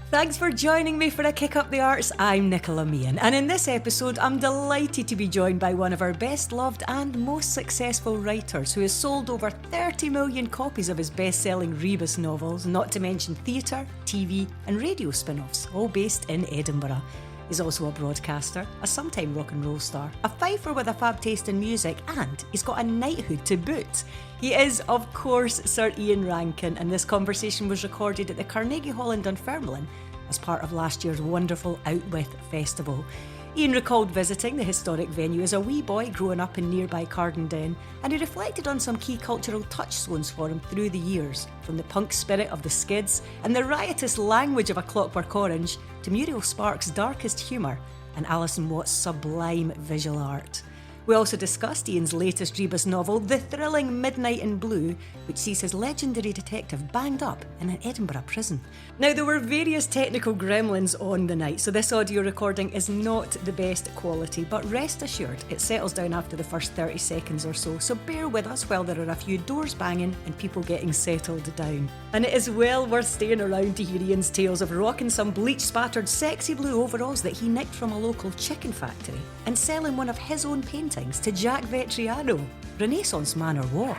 Thanks for joining me for a Kick Up the Arts. I'm Nicola Meehan, and in this episode I'm delighted to be joined by one of our best loved and most successful writers who has sold over 30 million copies of his best-selling Rebus novels, not to mention theatre, TV and radio spin-offs, all based in Edinburgh. He's also a broadcaster, a sometime rock and roll star, a fifer with a fab taste in music, and he's got a knighthood to boot. He is, of course, Sir Ian Rankin, and this conversation was recorded at the Carnegie Hall in Dunfermline as part of last year's wonderful Outwith Festival. Ian recalled visiting the historic venue as a wee boy growing up in nearby Cardenden, and he reflected on some key cultural touchstones for him through the years, from the punk spirit of the Skids and the riotous language of A Clockwork Orange to Muriel Spark's darkest humour and Alison Watt's sublime visual art. We also discussed Ian's latest Rebus novel, the thrilling Midnight in Blue, which sees his legendary detective banged up in an Edinburgh prison. Now, there were various technical gremlins on the night, so this audio recording is not the best quality, but rest assured, it settles down after the first 30 seconds or so bear with us while there are a few doors banging and people getting settled down. And it is well worth staying around to hear Ian's tales of rocking some bleach-spattered sexy blue overalls that he nicked from a local chicken factory and selling one of his own paintings to Jack Vetriano, Renaissance man or what?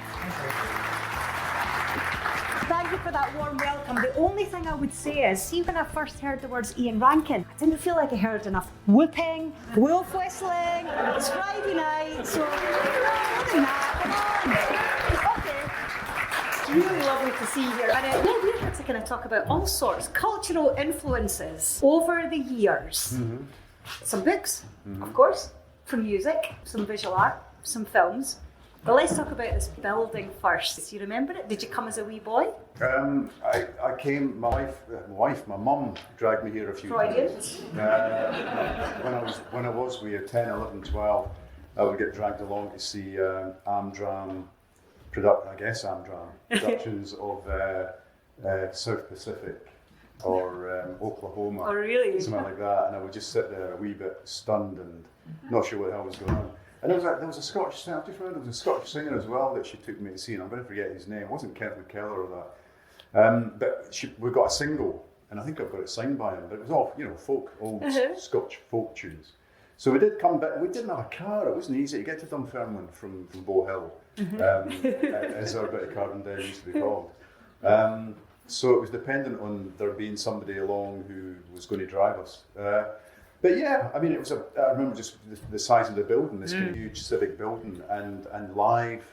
Thank you for that warm welcome. The only thing I would say is, see, when I first heard the words Ian Rankin, I didn't feel like I heard enough whooping, wolf whistling. It's Friday night, so come on. Okay. It's really lovely to see you here. And we're here to kind of talk about all sorts, cultural influences over the years. Mm-hmm. Some books, of course. From music, some visual art, some films. But let's talk about this building first. Do you remember it? Did you come as a wee boy? I came, my mum dragged me here a few times. When I was we were 10, 11, 12, I would get dragged along to see Amdram productions of South Pacific or Oklahoma. Oh, really? Something like that. And I would just sit there a wee bit stunned and not sure what the hell was going on. And there was a Scottish singer, there was a Scottish singer as well that she took me to see, and I'm going to forget his name. It wasn't Kent McKellar or that. But we got a single, and I think I've got it signed by him, but it was all, folk, old Scotch folk tunes. So we did come back, we didn't have a car, it wasn't easy to get to Dunfermline from Bow Hill, as our bit of Cardenden used to be called. So it was dependent on there being somebody along who was going to drive us. But yeah, I mean, it was I remember just the size of the building, this kind of huge civic building, and live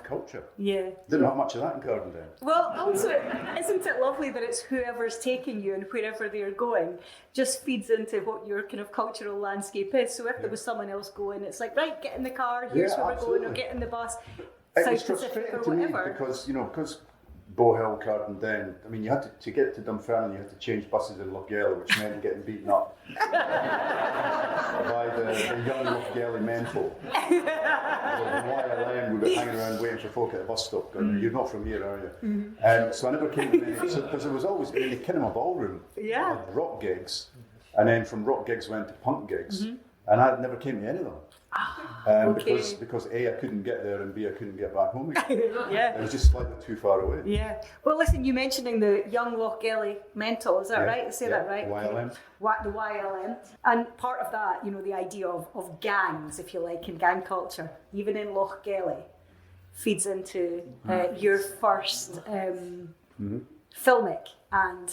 culture. Yeah. Didn't have much of that in Cardenden. Well, also, isn't it lovely that it's whoever's taking you and wherever they're going just feeds into what your kind of cultural landscape is. So if there was someone else going, it's like, right, get in the car, here's where we're going, or get in the bus, South Pacific or whatever. Because Bow Hill, Cardenden, I mean, you had to get to Dunfermline, you had to change buses in Lochgelly, which meant getting beaten up by the young Lochgelly mental. The YLM, we were hanging around waiting for folk at the bus stop. Going, you're not from here, are you? So I never came to many, because there was always in the Kinema Ballroom, rock gigs, and then from rock gigs went to punk gigs, and I never came to any of them. Because A, I couldn't get there, and B, I couldn't get back home again. It was just slightly too far away. Yeah. Well, listen, you mentioning the young Lochgelly mental, is that right? Say that right? YLM. The YLM. And part of that, the idea of gangs, if you like, and gang culture, even in Lochgelly, feeds into your first filmic and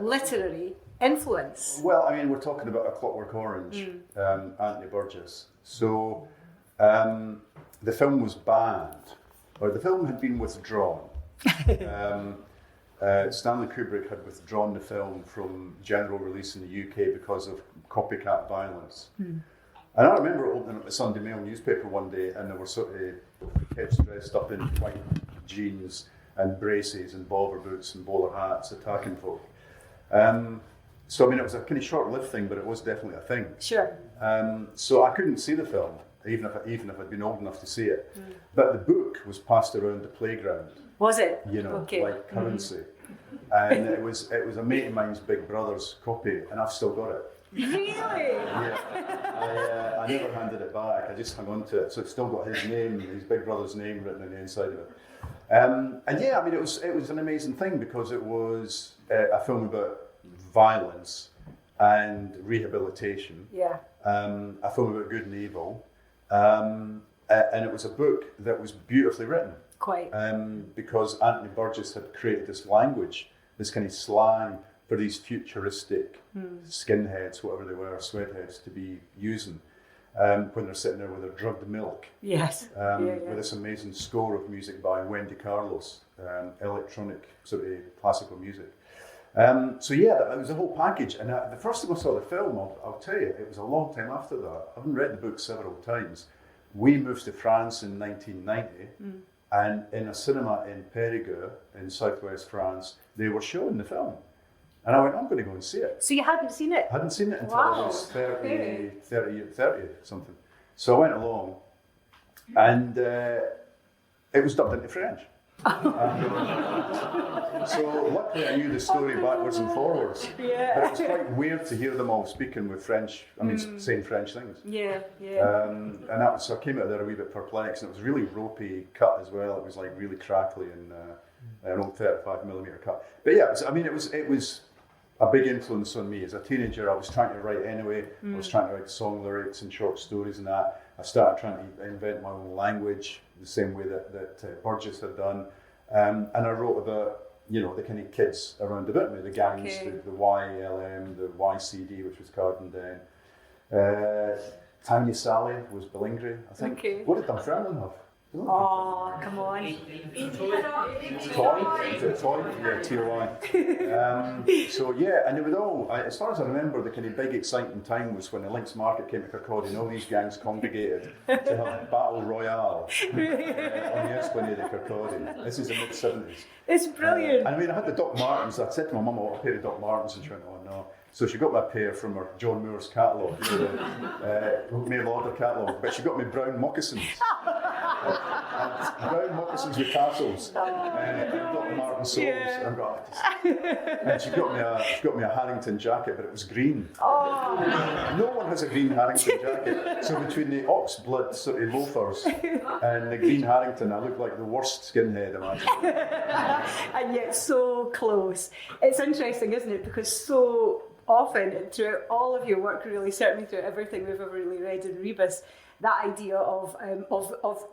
literary influence. Well, I mean, we're talking about A Clockwork Orange, Anthony Burgess. So the film was banned, or the film had been withdrawn. Stanley Kubrick had withdrawn the film from general release in the UK because of copycat violence. And I remember opening up the Sunday Mail newspaper one day, and there were sort of kids dressed up in white jeans and braces and bobber boots and bowler hats attacking folk. So I mean, it was a kind of short-lived thing, but it was definitely a thing. Sure. So I couldn't see the film, even if I'd been old enough to see it. But the book was passed around the playground. Was it? Like currency. And it was a mate of mine's big brother's copy, and I've still got it. Really? Yeah. I never handed it back. I just hung on to it, so it's still got his name, his big brother's name written on the inside of it. And yeah, I mean, it was an amazing thing because it was a film about violence and rehabilitation. Yeah. A film about good and evil. And it was a book that was beautifully written. Quite. Because Anthony Burgess had created this language, this kind of slang for these futuristic skinheads, whatever they were, sweatheads, to be using when they're sitting there with their drugged milk. Yes. With this amazing score of music by Wendy Carlos, electronic sort of classical music. So yeah, that was a whole package. And the first time I saw the film, I'll tell you, it was a long time after that. Having read the book several times, we moved to France in 1990, and in a cinema in Périgueux, in southwest France, they were showing the film. And I went, I'm going to go and see it. So you hadn't seen it? I hadn't seen it until I was 30 something. So I went along, and it was dubbed into French. So luckily I knew the story backwards and forwards. Yeah. But it was quite weird to hear them all speaking with French, saying French things. Yeah. And that was, so I came out there a wee bit perplexed, and it was really ropey cut as well. It was like really crackly and an old 35mm cut. But yeah, it was a big influence on me. As a teenager, I was trying to write anyway. I was trying to write song lyrics and short stories and that. I started trying to invent my own language, the same way that Burgess had done. And I wrote about, the kind of kids around about me, the gangs, the YLM, the YCD, which was Cardenden. Tiny Sally was Ballingry, I think. Okay. What did Dunfermline have? Oh, come on. Toy? Yeah, TOI. So yeah, and it was all, as far as I remember, the kind of big exciting time was when the Links Market came to Kirkcaldy and all these gangs congregated to have Battle Royale on the Esplanade of Kirkcaldy. This is the mid-70s. It's brilliant. And I had the Doc Martens. I said to my mum, I want a pair of Doc Martens, and she went, oh no. So she got me a pair from her John Moore's catalogue, the mail order catalogue, but she got me brown moccasins. Brown moccasins with tassels, Dr. Martin soles. And she got me a Harrington jacket, but it was green. Oh. No one has a green Harrington jacket. So between the oxblood sort of loafers and the green Harrington, I looked like the worst skinhead imaginable. And yet so close. It's interesting, isn't it? Because so often throughout all of your work, really, certainly throughout everything we've ever really read in Rebus, that idea of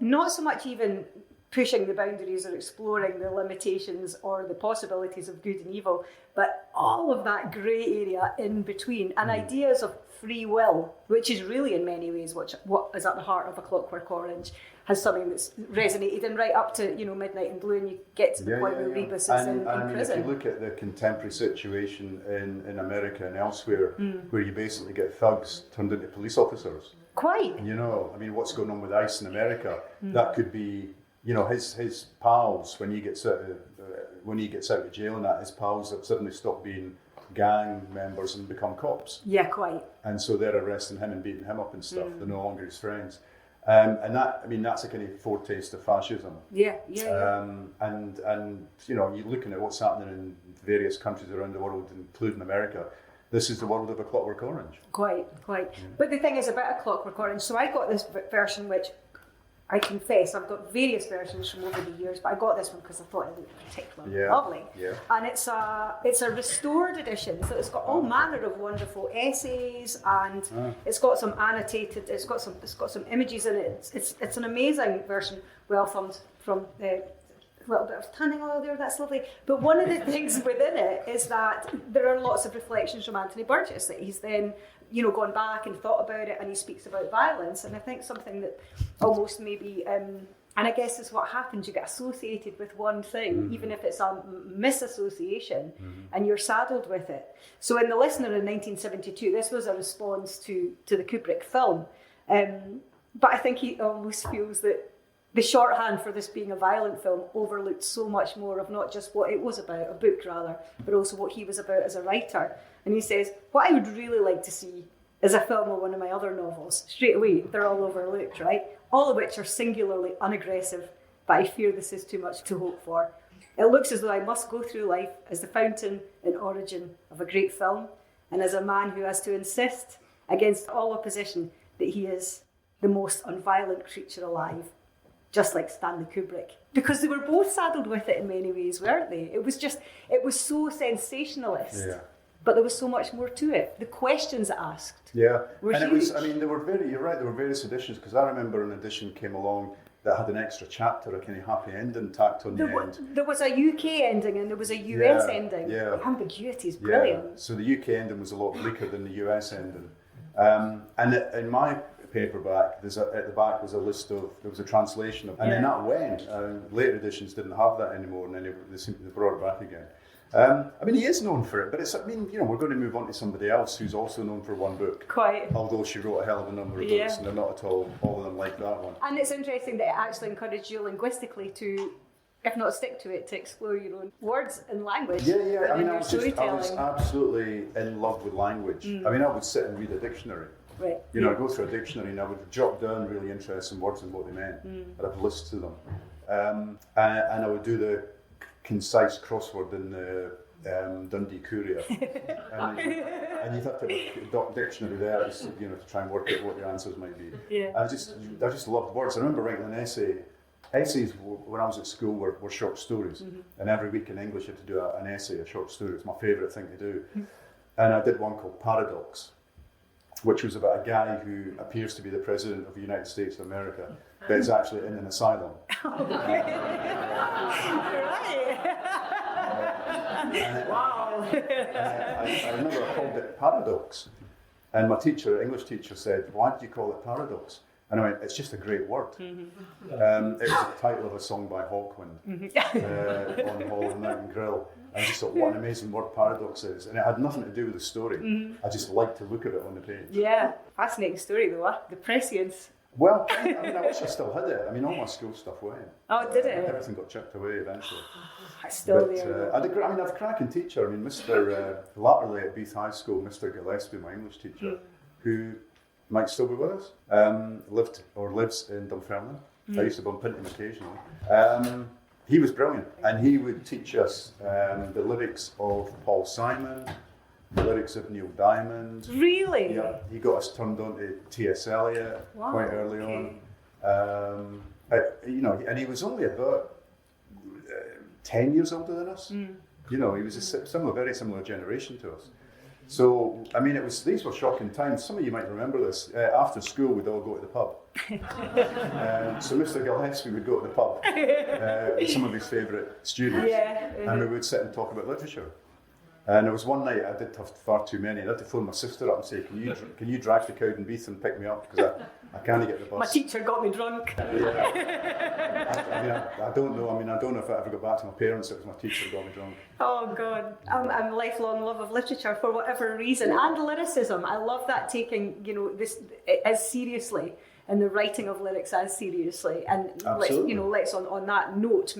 not so much even pushing the boundaries or exploring the limitations or the possibilities of good and evil, but all of that grey area in between, and ideas of free will, which is really in many ways what is at the heart of A Clockwork Orange, has something that's resonated, and right up to Midnight in Blue, and you get to the point where Rebus is in prison. If you look at the contemporary situation in America and elsewhere, where you basically get thugs turned into police officers. Quite. What's going on with ICE in America? That could be, his pals when he gets out of jail, and that his pals have suddenly stopped being gang members and become cops. Yeah, quite. And so they're arresting him and beating him up and stuff. They're no longer his friends. And that's a kind of foretaste of fascism. Yeah. And you're looking at what's happening in various countries around the world, including America. This is the world of A Clockwork Orange. Quite. Yeah. But the thing is about A Clockwork Orange, so I got this version, which I confess, I've got various versions from over the years, but I got this one because I thought it looked particularly lovely. Yeah. And it's a restored edition, so it's got all manner of wonderful essays, and it's got some annotated, it's got some images in it. It's an amazing version, well thumbed from the little bit of tanning oil there, that's lovely. But one of the things within it is that there are lots of reflections from Anthony Burgess that he's then, gone back and thought about it, and he speaks about violence. And I think something that almost maybe, and I guess is what happens, you get associated with one thing, even if it's a misassociation, and you're saddled with it. So in The Listener in 1972, this was a response to the Kubrick film. But I think he almost feels that the shorthand for this being a violent film overlooked so much more of not just what it was about, a book rather, but also what he was about as a writer. And he says, what I would really like to see is a film of one of my other novels. Straight away, they're all overlooked, right? All of which are singularly unaggressive, but I fear this is too much to hope for. It looks as though I must go through life as the fountain and origin of a great film, and as a man who has to insist against all opposition that he is the most unviolent creature alive. Just like Stanley Kubrick. Because they were both saddled with it in many ways, weren't they? It was so sensationalist. Yeah. but there was so much more to it. The questions asked were and huge. you're right, there were various editions, because I remember an edition came along that had an extra chapter, a kind of happy ending tacked on the end. There was a UK ending and there was a US ending. Yeah. The ambiguity is brilliant. Yeah. So the UK ending was a lot bleaker than the US ending. And in my paperback, at the back was a list of, there was a translation of, and then that went. Later editions didn't have that anymore, and then they brought it back again. I mean, he is known for it, but we're going to move on to somebody else who's also known for one book. Quite. Although she wrote a hell of a number of books, and they're not at all of them like that one. And it's interesting that it actually encouraged you linguistically to, if not stick to it, to explore your own words and language. Yeah. I mean, I storytelling. was absolutely in love with language. I mean, I would sit and read a dictionary. Right. I'd go through a dictionary and I would jot down really interesting words and what they meant. And I'd list to them. And I would do the concise crossword in the Dundee Courier. and you'd have to have a dictionary there to try and work out what the answers might be. Yeah. I just loved words. I remember writing an essay. Essays when I was at school were short stories. And every week in English I had to do an essay, a short story. It's my favourite thing to do. And I did one called Paradox, which was about a guy who appears to be the President of the United States of America, but is actually in an asylum. Wow. I remember I called it Paradox, and my English teacher said, "Why did you call it Paradox?" And I went, "It's just a great word." It was the title of a song by Hawkwind on Hall and Mountain Grill. And I just thought, what an amazing word paradox is. And it had nothing to do with the story. I just liked to look at it on the page. Yeah, fascinating story though, huh? The prescience. Well, I wish I still had it. I mean, all my school stuff went. Oh, did it? Everything got chipped away eventually. It's still there. I have a cracking teacher. I mean, Mr. Latterly at Beath High School, Mr. Gillespie, my English teacher, who might still be with us, lives in Dunfermline. I used to bump into him occasionally. He was brilliant, and he would teach us the lyrics of Paul Simon, the lyrics of Neil Diamond. Really? Yeah, he got us turned on to T.S. Eliot quite early on. And he was only about 10 years older than us. He was a very similar generation to us. So, I mean, these were shocking times. Some of you might remember this. After school, we'd all go to the pub. So Mr. Gillespie would go to the pub with some of his favourite students, and we would sit and talk about literature. And there was one night I did have far too many. I had to phone my sister up and say, "Can you drag to Cardenden and pick me up, because I can't get the bus." My teacher got me drunk. I don't know. I don't know if I ever got back to my parents. It was my teacher who got me drunk. Oh God, I'm a lifelong love of literature for whatever reason, and lyricism. I love that, taking this as seriously, and the writing of lyrics as seriously. And let's on that note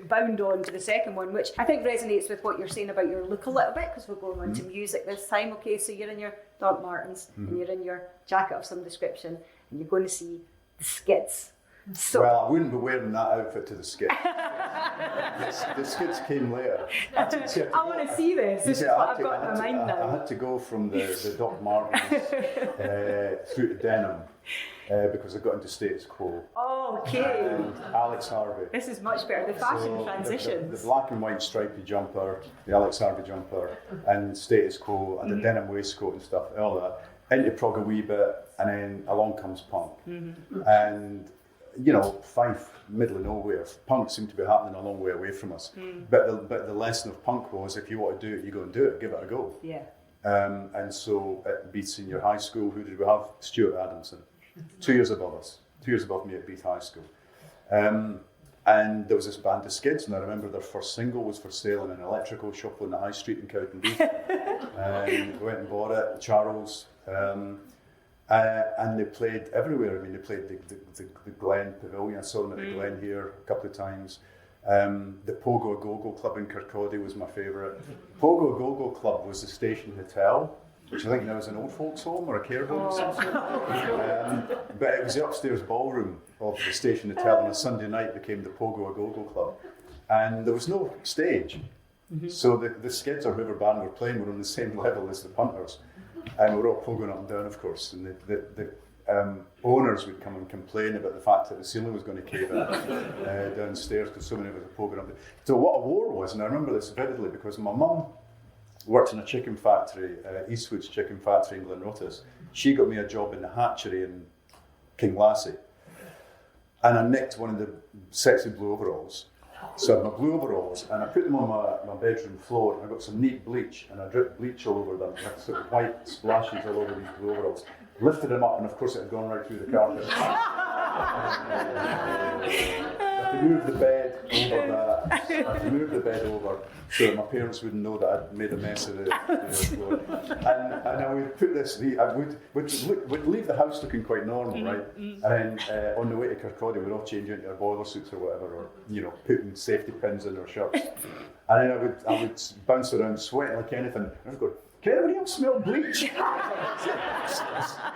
bound on to the second one, which I think resonates with what you're saying about your look a little bit, because we're going on to music this time. Okay, so you're in your Doc Martens and you're in your jacket of some description, and you're going to see the Skids. So, well, I wouldn't be wearing that outfit to the Skids. The Skids came later. I want to see this. This is what I've got in my mind now. I had to go from the Doc Martens through to denim. Because I got into status quo. Oh, okay. And Alex Harvey. This is much better. The fashion transitions. The black and white stripy jumper, the Alex Harvey jumper, and status quo, and the denim waistcoat and stuff, all that. Into prog a wee bit, and then along comes punk. And, Fife, middle of nowhere. Punk seemed to be happening a long way away from us. But the lesson of punk was, if you want to do it, you go and do it, give it a go. Yeah. And so at Beath Senior High School, who did we have? Stuart Adamson. 2 years above us, 2 years above me at Beath High School. And there was this band, the Skids, and I remember their first single was for sale in an electrical shop on the high street in Cardenden. And we went and bought it, Charles. And they played everywhere. I mean, they played the Glen Pavilion. I saw them at the Glen here a couple of times. The Pogo a Go-Go Club in Kirkcaldy was my favourite. Pogo a Go-Go Club was the Station Hotel, which I think now is an old folks' home or a care home or something. But it was the upstairs ballroom of the Station Hotel, and a Sunday night became the Pogo a Go-Go Club. And there was no stage. So the Skids or whoever band were playing were on the same level as the punters. And we were all pogoing up and down, of course. And the owners would come and complain about the fact that the ceiling was going to cave in downstairs because so many of us were pogoing up. So what a war was, and I remember this vividly because my mum worked in a chicken factory, Eastwood's chicken factory in Glenrothes. She got me a job in the hatchery in Kinglassie. And I nicked one of the sexy blue overalls. So I had my blue overalls, and I put them on my bedroom floor, and I got some neat bleach, and I dripped bleach all over them. I had sort of white splashes all over these blue overalls. Lifted them up, and of course it had gone right through the carpet. I had to move the bed over that. I had to move the bed over so that my parents wouldn't know that I'd made a mess of the floor. And I would put this, I would leave the house looking quite normal, right? And then on the way to Kirkcaldy, we'd all change into our boiler suits or whatever, or putting safety pins in our shirts. And then I would bounce around sweating like anything. And I'd go, "Can anybody else smell bleach?"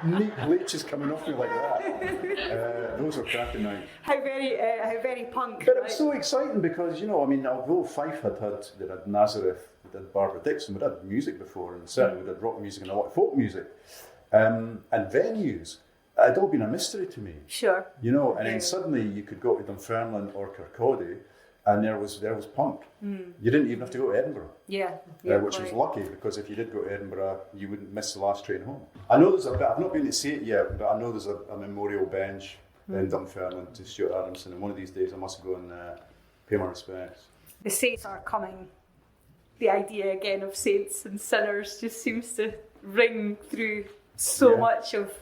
Neat bleach is coming off me like that. Those were cracking nights. How very punk. But it was so exciting because, although Fifer they had Nazareth, they had Barbara Dixon, we'd had music before, and certainly we'd had rock music and a lot of folk music. And venues, it had all been a mystery to me. Sure. And then suddenly you could go to Dunfermline or Kirkcaldy, and there was punk. You didn't even have to go to Edinburgh. Which was lucky, because if you did go to Edinburgh, you wouldn't miss the last train home. I know there's I've not been to see it yet, but I know there's a memorial bench in Dunfermline to Stuart Adamson, and one of these days I must go and pay my respects. The saints are coming. The idea again of saints and sinners just seems to ring through so much of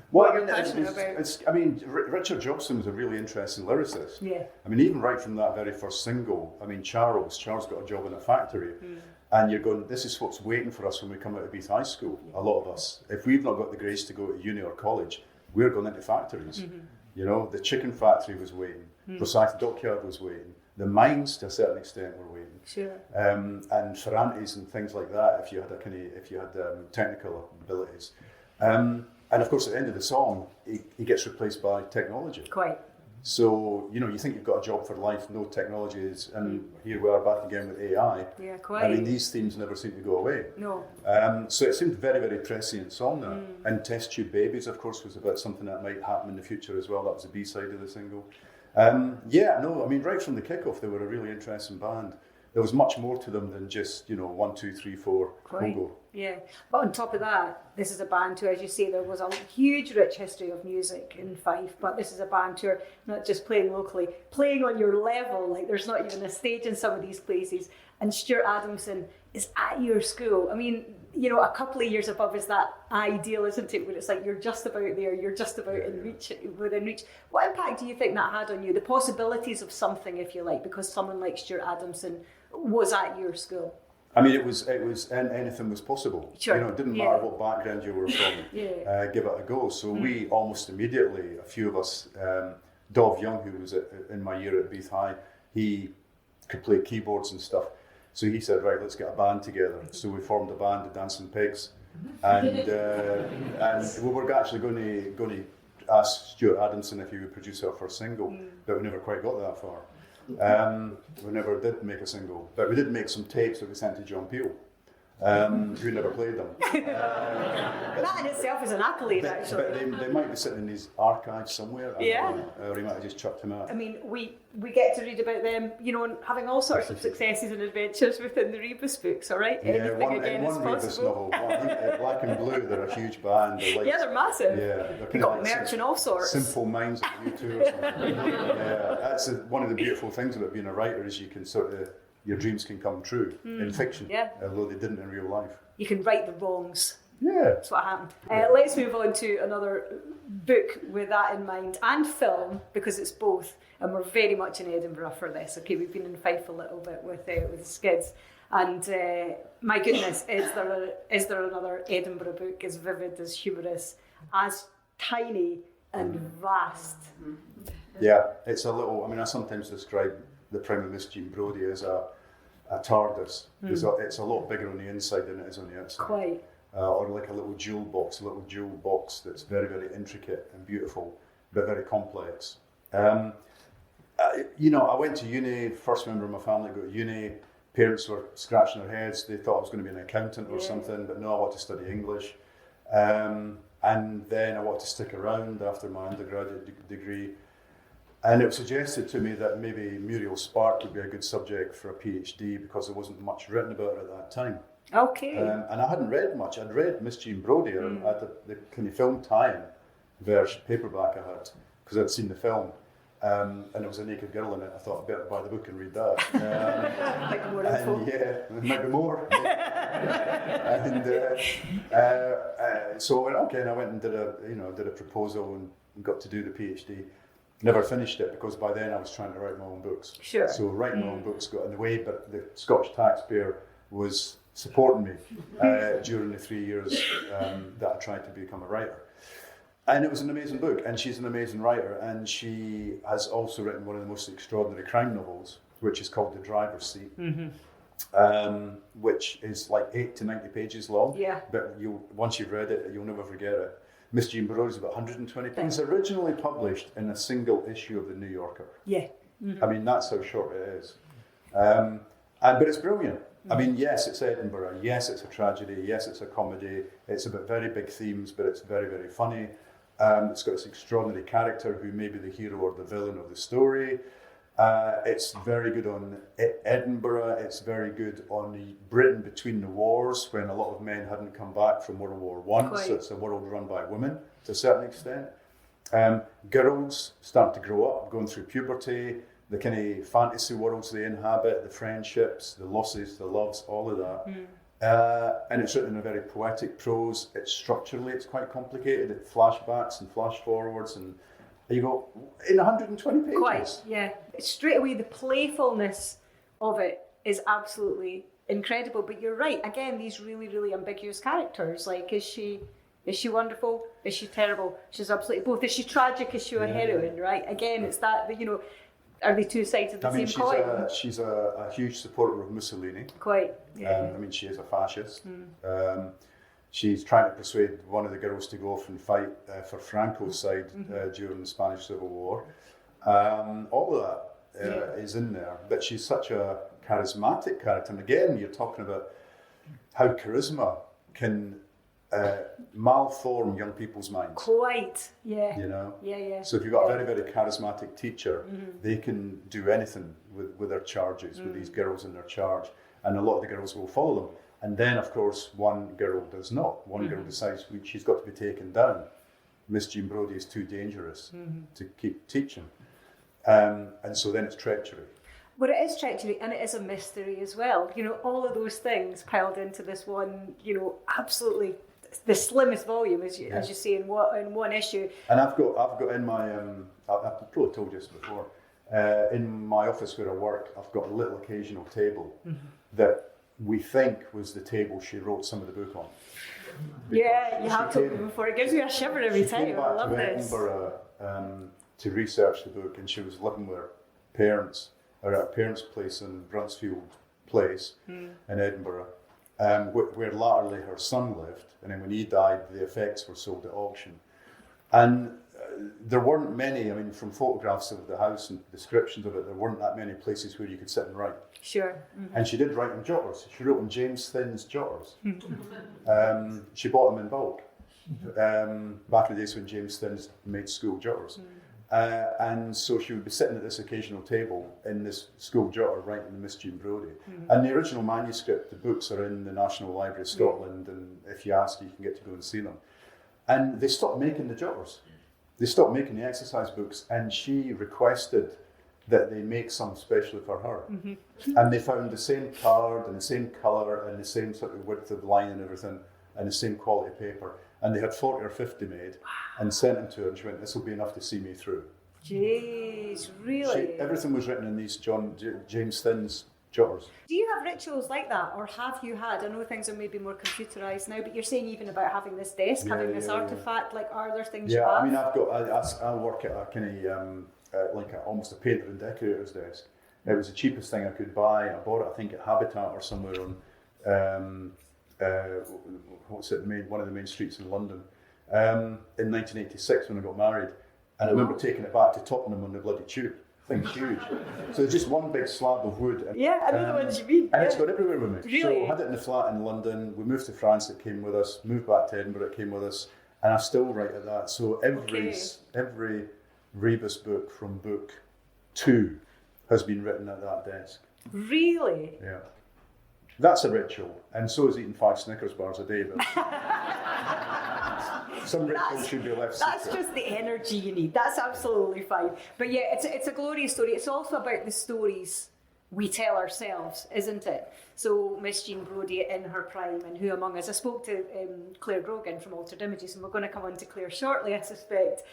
what you're passionate about. Richard Jobson was a really interesting lyricist. Yeah. Even right from that very first single, Charles got a job in a factory, and you're going, this is what's waiting for us when we come out of Beath High School. A lot of us, if we've not got the grace to go to uni or college, we're going into factories. The chicken factory was waiting, Rosyth Dockyard was waiting, the mines to a certain extent were waiting. Sure. And Ferrantes and things like that, if you had technical abilities. And of course, at the end of the song, he gets replaced by technology. Quite. So, you think you've got a job for life, no technology is, and here we are back again with AI. Yeah, quite. These themes never seem to go away. No. So it seemed very, very prescient song there. And Test Tube Babies, of course, was about something that might happen in the future as well. That was the B-side of the single. Right from the kickoff, they were a really interesting band. There was much more to them than just, 1, 2, 3, 4, go. Yeah, but on top of that, this is a band who, as you say, there was a huge, rich history of music in Fife, but this is a band who are not just playing locally, playing on your level, like there's not even a stage in some of these places, and Stuart Adamson is at your school. A couple of years above is that ideal, isn't it, where it's like you're just about there, you're just about within reach. What impact do you think that had on you? The possibilities of something, if you like, because someone like Stuart Adamson was at your school. It was anything was possible. Sure. It didn't matter what background you were from. Give it a go. So we almost immediately, a few of us, Dov Young, who was in my year at Beath High, he could play keyboards and stuff. So he said, right, let's get a band together. So we formed a band, the Dancing Pigs, and we were actually going to ask Stuart Adamson if he would produce our first single, but we never quite got that far. We never did make a single, but we did make some tapes that we sent to John Peel, who never played them. That in itself is an accolade, actually. But they might be sitting in these archives somewhere. Or he might have just chucked them out. We get to read about them, and having all sorts of successes and adventures within the Rebus books, all right? Anything again is Rebus possible. Novel, I think Black and Blue, they're a huge band. They're massive. Yeah, They've got merch and all sorts. Simple Minds of U2 or something. That's one of the beautiful things about being a writer is you can your dreams can come true in fiction, although they didn't in real life. You can right the wrongs. Yeah. That's what happened. Let's move on to another book with that in mind, and film, because it's both, and we're very much in Edinburgh for this. Okay, we've been in Fife a little bit with Skids, and my goodness, is there another Edinburgh book as vivid, as humorous, as tiny and vast? Yeah, it's a little, I sometimes describe the Prime Minister Jean Brodie as a TARDIS. It's a lot bigger on the inside than it is on the outside. Quite. Or like a little jewel box that's very, very intricate and beautiful, but very complex. I went to uni, first member of my family to go to uni. Parents were scratching their heads. They thought I was going to be an accountant or something, but no, I wanted to study English. And then I wanted to stick around after my undergraduate degree. And it was suggested to me that maybe Muriel Spark would be a good subject for a PhD because there wasn't much written about it at that time. Okay. And I hadn't read much. I'd read Miss Jean Brodie at the kind of film tie-in version, paperback I had, because I'd seen the film. And there was a naked girl in it. I thought I'd better buy the book and read that. Like more info. And there might be more. So I went, okay, and I went and did a proposal and got to do the PhD. Never finished it because by then I was trying to write my own books. Sure. So writing my own books got in the way, but the Scottish taxpayer was supporting me during the 3 years that I tried to become a writer. And it was an amazing book, and she's an amazing writer, and she has also written one of the most extraordinary crime novels, which is called The Driver's Seat, which is like 80 to 90 pages long. Yeah. But once you've read it, you'll never forget it. Miss Jean Brodie is about 120 pages. It was originally published in a single issue of The New Yorker. Yeah. I mean, that's how short it is. But it's brilliant. I mean, yes, it's Edinburgh. Yes, it's a tragedy. Yes, it's a comedy. It's about very big themes, but it's very, very funny. It's got this extraordinary character who may be the hero or the villain of the story. It's very good on Edinburgh. It's very good on Britain between the wars, when a lot of men hadn't come back from World War I. So it's a world run by women to a certain extent. Girls start to grow up, going through puberty, the kind of fantasy worlds they inhabit, the friendships, the losses, the loves, all of that. And it's written in a very poetic prose. It's quite complicated. It flashbacks and flash forwards, and you go, in 120 pages. Quite, yeah. Straight away, the playfulness of it is absolutely incredible. But you're right. Again, these really, really ambiguous characters. Like, is she wonderful? Is she terrible? She's absolutely both. Is she tragic? Is she a heroine? Right. Again, it's that, are they two sides of the same coin? She's a huge supporter of Mussolini. Quite, yeah. She is a fascist. She's trying to persuade one of the girls to go off and fight for Franco's side during the Spanish Civil War. All of that is in there. But she's such a charismatic character. And again, you're talking about how charisma can malform young people's minds. Quite, yeah. Yeah. So if you've got a very, very charismatic teacher, they can do anything with their charges, with these girls in their charge, and a lot of the girls will follow them. And then, of course, one girl does not. One girl decides she's got to be taken down. Miss Jean Brodie is too dangerous to keep teaching. And so then it's treachery. Well, it is treachery, and it is a mystery as well. All of those things piled into this one, absolutely the slimmest volume, as you say, in one issue. And I've got in my, I've probably told you this before, in my office where I work, I've got a little occasional table that we think was the table she wrote some of the book on. Yeah, you have to before. It gives me a shiver every time. I love this. Edinburgh to research the book, and she was living with her parents, or at her parents' place in Brunsfield Place in Edinburgh, where latterly her son lived, and then when he died, the effects were sold at auction. And there weren't many, from photographs of the house and descriptions of it, there weren't that many places where you could sit and write. Sure. And she did write in jotters. She wrote in James Thinn's jotters. She bought them in bulk. Back in the days when James Thin made school jotters. And so she would be sitting at this occasional table in this school jotter writing Miss Jean Brodie. And the original manuscript, the books are in the National Library of Scotland, and if you ask, you can get to go and see them. And they stopped making the jotters. They stopped making the exercise books, and she requested that they make some specially for her. And they found the same card and the same colour and the same sort of width of line and everything, and the same quality paper. And they had 40 or 50 made and sent them to her, and she went, "This will be enough to see me through." Jeez, really? Everything was written in these James Thinn's jotters. Do you have rituals like that, or have you had? I know things are maybe more computerised now, but you're saying even about having this desk, having this artefact, like, are there things you have? I work at a kind of, almost a painter and decorator's desk. It was the cheapest thing I could buy. I bought it, I think, at Habitat or somewhere on, one of the main streets in London, in 1986 when I got married. And I remember taking it back to Tottenham on the bloody tube. Thing's huge. So it's just one big slab of wood. And, I know the ones you mean. And it's got everywhere with me. Really? So I had it in the flat in London. We moved to France, it came with us. Moved back to Edinburgh, it came with us. And I still write at that. So every Rebus book from book 2 has been written at that desk. Really? Yeah. That's a ritual, and so is eating 5 Snickers bars a day, but some rituals should be left secret. That's just the energy you need. That's absolutely fine. But yeah, it's a glorious story. It's also about the stories we tell ourselves, isn't it? So Miss Jean Brodie in her prime, and who among us? I spoke to Claire Grogan from Altered Images, and we're going to come on to Claire shortly, I suspect,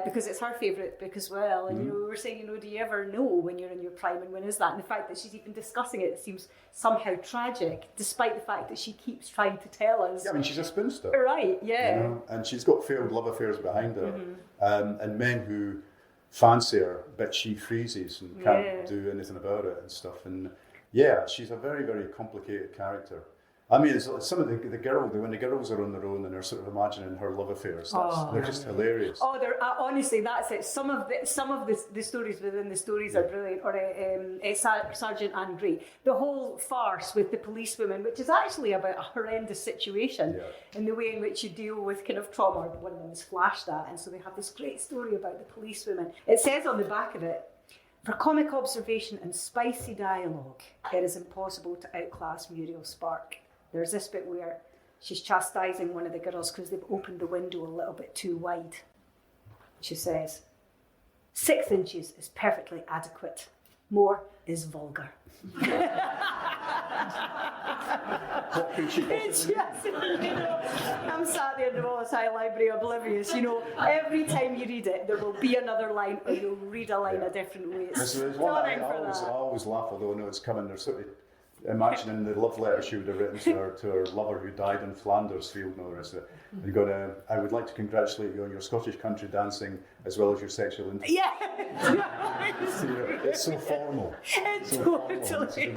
because it's her favourite book as well. And we were saying, do you ever know when you're in your prime, and when is that? And the fact that she's even discussing it seems somehow tragic, despite the fact that she keeps trying to tell us. Yeah, I mean, she's a spinster. Right, yeah. You know? And she's got failed love affairs behind her, and men who fancy her, but she freezes and can't do anything about it and stuff. And yeah, she's a very, very complicated character. I mean, it's some of the when the girls are on their own and they're sort of imagining her love affairs, they're just hilarious. Oh, they're honestly, that's it. Some of the stories within the stories are brilliant. Or Sergeant Anne Grey, the whole farce with the policewomen, which is actually about a horrendous situation, in the way in which you deal with kind of trauma. One of them is flashed at, and so they have this great story about the policewomen. It says on the back of it, for comic observation and spicy dialogue, it is impossible to outclass Muriel Spark. There's this bit where she's chastising one of the girls because they've opened the window a little bit too wide. She says, 6 inches is perfectly adequate. More is vulgar. What could she It's just, I'm sat there in the Wallace High Library oblivious, every time you read it, there will be another line, or you'll read a line a different way. It's stunning for that. I always laugh, although I know it's coming. They're sort of imagining the love letter she would have written to her lover who died in Flanders Field. You got I would like to congratulate you on your Scottish country dancing as well as your sexual interest. Yeah, it's so formal. It's so totally.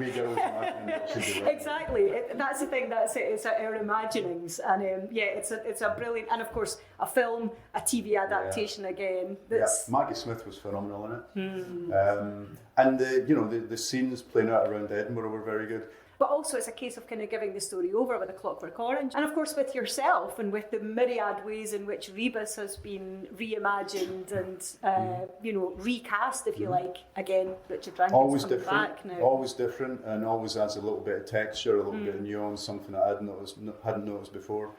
Exactly. That's the thing. That's it. It's our imaginings, and it's a brilliant, and of course a film, a TV adaptation again. Maggie Smith was phenomenal in it, and the scenes playing out around Edinburgh were very good. But also it's a case of kind of giving the story over with A Clockwork Orange. And of course with yourself and with the myriad ways in which Rebus has been reimagined and, recast, if you like. Again, Richard Rankin's coming back now. Always different, and always adds a little bit of texture, a little bit of nuance, something I hadn't noticed before.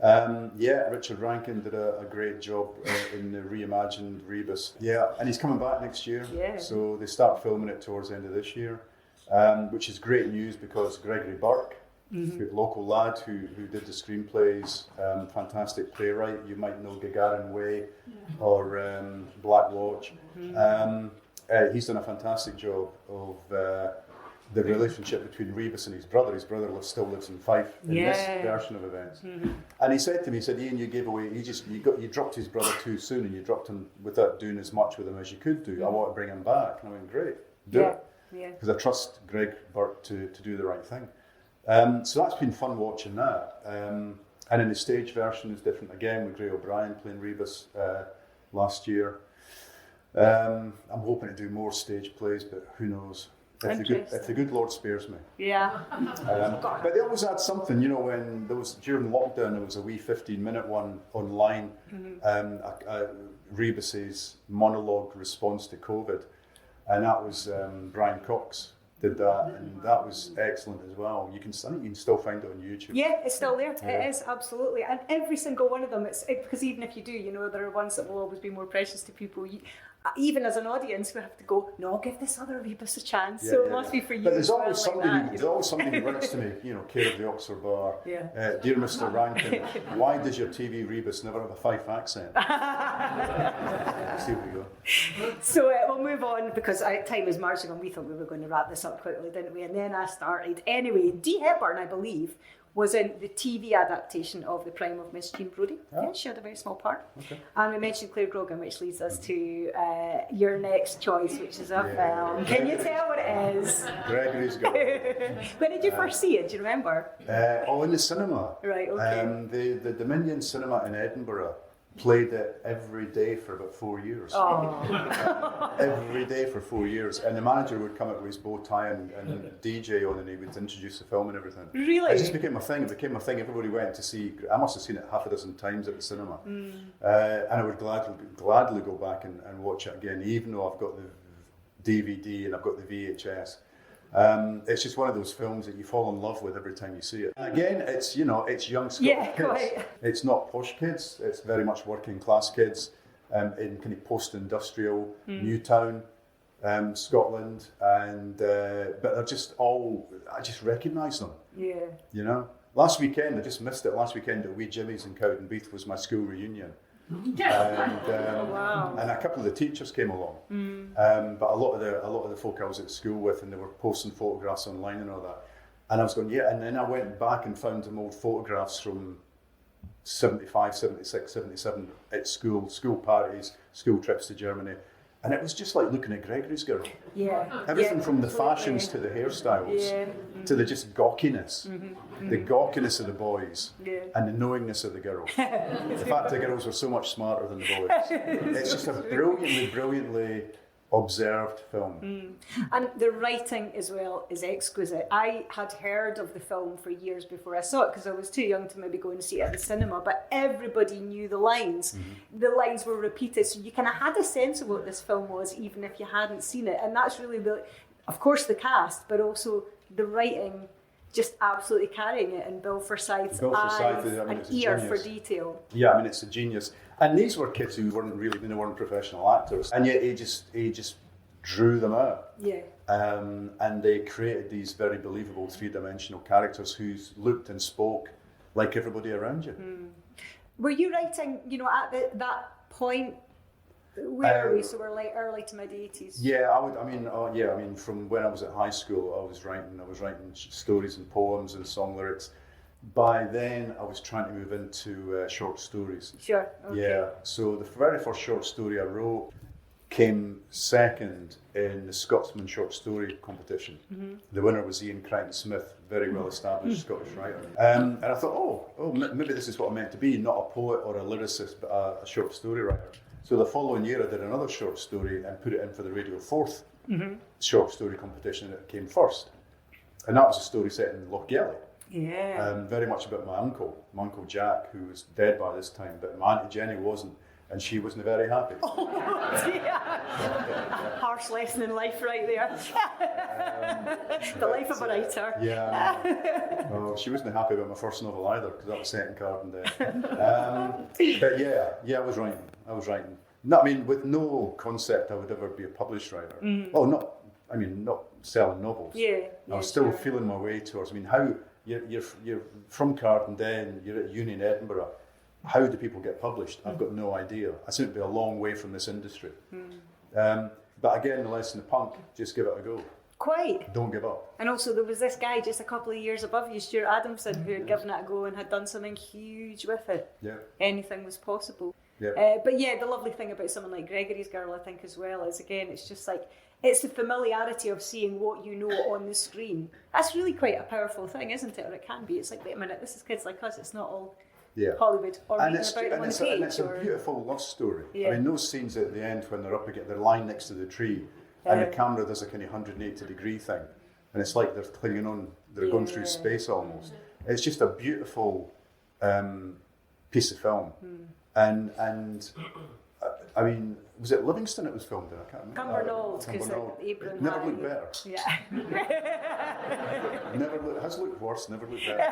Richard Rankin did a great job in the reimagined Rebus. Yeah, and he's coming back next year. Yeah. So they start filming it towards the end of this year. Which is great news because Gregory Burke, local lad who did the screenplays, fantastic playwright. You might know Gagarin Way or Black Watch. He's done a fantastic job of the relationship between Rebus and his brother. His brother still lives in Fife in this version of events. And he said to me, Ian, you gave away. You dropped his brother too soon, and you dropped him without doing as much with him as you could do. I want to bring him back. And I went, great, do it. Because I trust Greg Burke to do the right thing. So that's been fun watching that. And in the stage version, it's different again with Gray O'Brien playing Rebus last year. I'm hoping to do more stage plays, but who knows? If the good Lord spares me. Yeah. But they always had something, when there was during lockdown, there was a wee 15-minute one online, Rebus's monologue response to COVID. And that was Brian Cox did that, and that was excellent as well. I think you can still find it on YouTube. Yeah, it's still there. Yeah. It is, absolutely. And every single one of them, because even if you do, there are ones that will always be more precious to people. Even as an audience, we have to go, no, give this other Rebus a chance. So it must be for you. But there's always somebody who writes to me, Care of the Oxford Bar, Dear Mr. Rankin, why does your TV Rebus never have a Fife accent? See where we go. So we'll move on because time is marching on. We thought we were going to wrap this up quickly, didn't we? And then I started. Anyway, Dee Hepburn, I believe, was in the TV adaptation of The Prime of Miss Jean Brodie. Yeah, she had a very small part. Okay. And we mentioned Claire Grogan, which leads us to your next choice, which is a film. Can you tell what it is? Gregory's Girl. When did you first see it? Do you remember? In the cinema. Right, okay. The Dominion Cinema in Edinburgh played it every day for about 4 years. Every day for 4 years. And the manager would come up with his bow tie and DJ on, and he would introduce the film and everything. Really? It just became a thing. It became a thing. Everybody went to see. I must have seen it half a dozen times at the cinema. And I would gladly go back and watch it again, even though I've got the DVD and I've got the VHS. It's just one of those films that you fall in love with every time you see it. And again, it's young Scottish kids. Quite. It's not posh kids. It's very much working class kids in kind of post-industrial Newtown, Scotland, and but they're just all. I just recognise them. Yeah. Last weekend, I just missed it. Last weekend at Wee Jimmy's in Cowdenbeath was my school reunion. And a couple of the teachers came along, but a lot of the folk I was at school with, and they were posting photographs online and all that. And I was going, and then I went back and found some old photographs from 75, 76, 77 at school parties, school trips to Germany. And it was just like looking at Gregory's Girl. Everything from the fashions to the hairstyles to the just gawkiness. The gawkiness of the boys and the knowingness of the girls. The fact the girls were so much smarter than the boys. It's just a brilliantly observed film. And the writing as well is exquisite. I had heard of the film for years before I saw it, because I was too young to maybe go and see it at the cinema, but everybody knew the lines. The lines were repeated, so you kind of had a sense of what this film was, even if you hadn't seen it. And that's really of course the cast, but also the writing just absolutely carrying it, and Bill Forsyth's eyes and ear for detail. Yeah, I mean, it's a genius. And these were kids who weren't professional actors, and yet he just drew them out. And they created these very believable three-dimensional characters who looked and spoke like everybody around you. Were you writing, at that point? Where are we? So we're like early to mid 80s. I mean, from when I was at high school, I was writing stories and poems and song lyrics. By then, I was trying to move into short stories. Sure. Okay. Yeah. So the very first short story I wrote came second in the Scotsman short story competition. The winner was Ian Crichton-Smith, very well established Scottish writer. And I thought, maybe this is what I'm meant to be, not a poet or a lyricist, but a short story writer. So the following year, I did another short story and put it in for the Radio 4th short story competition, and it came first. And that was a story set in Lochgelly. Very much about my uncle Jack, who was dead by this time, but my Auntie Jenny wasn't, and she wasn't very happy. Harsh lesson in life right there. The life of a writer. She wasn't happy about my first novel either, because that was set in Cardenden. But I was writing. No, I mean, with no concept I would ever be a published writer. Not selling novels. I was still feeling my way towards. I mean, how you're from Cardenden, you're at uni in Edinburgh. How do people get published? I've got no idea. I seem to be a long way from this industry. But again, the lesson of punk: just give it a go. Quite. Don't give up. And also, there was this guy just a couple of years above you, Stuart Adamson, who had given it a go and had done something huge with it. Anything was possible. But the lovely thing about someone like Gregory's Girl, I think, as well, is again, it's just like, it's the familiarity of seeing what you know on the screen. That's really quite a powerful thing, isn't it? Or it can be. It's like, wait a minute, this is kids like us. It's not all Hollywood or reading about them on the page. And it's a beautiful love story. I mean, those scenes at the end when they're up again, they're lying next to the tree, and the camera does a kind of 180-degree thing, and it's like they're clinging on. They're going through space almost. It's just a beautiful piece of film. And I mean, was it Livingston it was filmed in? I can't remember. Cumbernauld, because Abraham never looked better. Has looked worse, never looked better.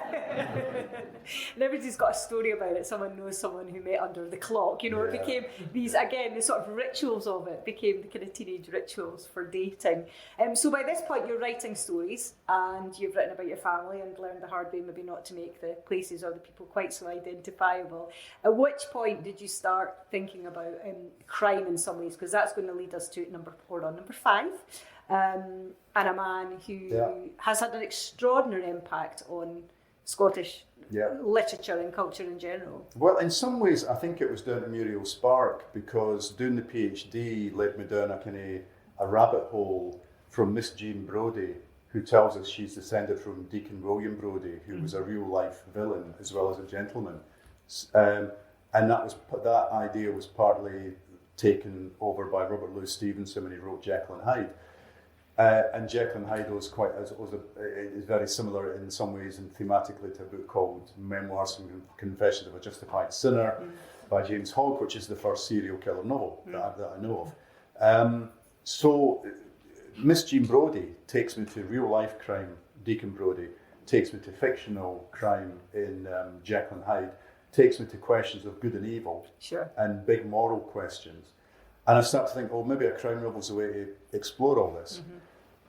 And everybody's got a story about it. Someone knows someone who met under the clock. It became these, again, the sort of rituals of it became the kind of teenage rituals for dating. So by this point, you're writing stories, and you've written about your family and learned the hard way maybe not to make the places or the people quite so identifiable. At which point did you start thinking about crime in some ways? Because that's going to lead us to number 5. And a man who has had an extraordinary impact on Scottish literature and culture in general. Well, in some ways, I think it was down to Muriel Spark, because doing the PhD led me down a rabbit hole from Miss Jean Brodie, who tells us she's descended from Deacon William Brodie, who was a real-life villain as well as a gentleman. And that idea was partly taken over by Robert Louis Stevenson when he wrote Jekyll and Hyde. And Jekyll and Hyde is very similar in some ways and thematically to a book called Memoirs and Confessions of a Justified Sinner by James Hogg, which is the first serial killer novel that I know of. So Miss Jean Brodie takes me to real life crime, Deacon Brodie, takes me to fictional crime in Jekyll and Hyde, takes me to questions of good and evil and big moral questions. And I start to think, maybe a crime novel's a way to explore all this.